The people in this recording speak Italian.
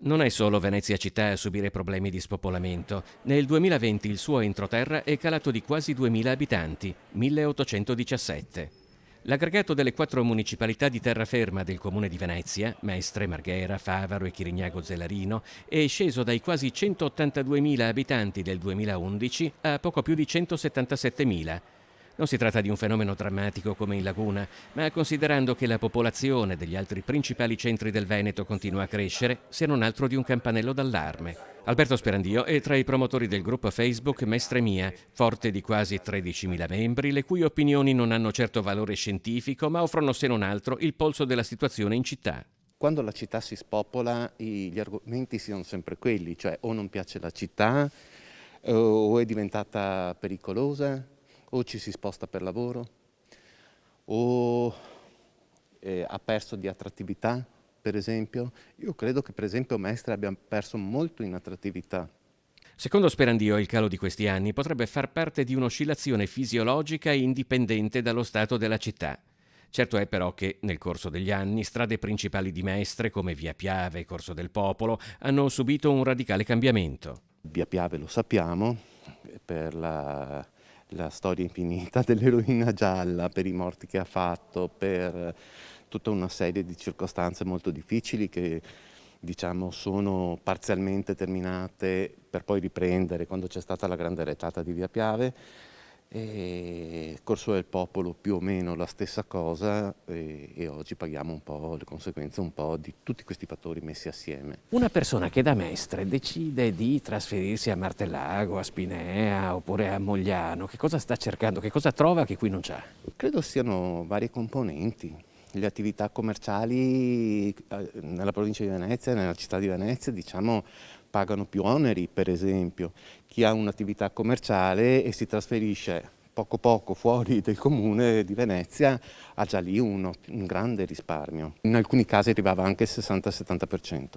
Non è solo Venezia città a subire problemi di spopolamento. Nel 2020 il suo entroterra è calato di quasi 2000 abitanti, 1817. L'aggregato delle 4 municipalità di terraferma del comune di Venezia, Mestre, Marghera, Favaro e Chirignago Zelarino, è sceso dai quasi 182.000 abitanti del 2011 a poco più di 177.000. Non si tratta di un fenomeno drammatico come in Laguna, ma considerando che la popolazione degli altri principali centri del Veneto continua a crescere, se non altro di un campanello d'allarme. Alberto Sperandio è tra i promotori del gruppo Facebook Mestre Mia, forte di quasi 13.000 membri, le cui opinioni non hanno certo valore scientifico, ma offrono se non altro il polso della situazione in città. Quando la città si spopola, gli argomenti sono sempre quelli, cioè o non piace la città, o è diventata pericolosa, o ci si sposta per lavoro, o ha perso di attrattività, per esempio. Io credo che per esempio Mestre abbia perso molto in attrattività. Secondo Sperandio, il calo di questi anni potrebbe far parte di un'oscillazione fisiologica indipendente dallo stato della città. Certo è però che, nel corso degli anni, strade principali di Mestre, come Via Piave e Corso del Popolo, hanno subito un radicale cambiamento. Via Piave lo sappiamo, per la storia infinita dell'eroina gialla, per i morti che ha fatto, per tutta una serie di circostanze molto difficili che diciamo sono parzialmente terminate per poi riprendere quando c'è stata la grande retata di Via Piave. E Corso del Popolo più o meno la stessa cosa e oggi paghiamo un po' le conseguenze un po' di tutti questi fattori messi assieme. Una persona che da Mestre decide di trasferirsi a Martellago, a Spinea oppure a Mogliano, che cosa sta cercando? Che cosa trova che qui non c'ha? Credo siano varie componenti. Le attività commerciali nella provincia di Venezia, nella città di Venezia, diciamo, pagano più oneri, per esempio. Chi ha un'attività commerciale e si trasferisce poco poco fuori del comune di Venezia ha già lì un grande risparmio. In alcuni casi arrivava anche il 60-70%.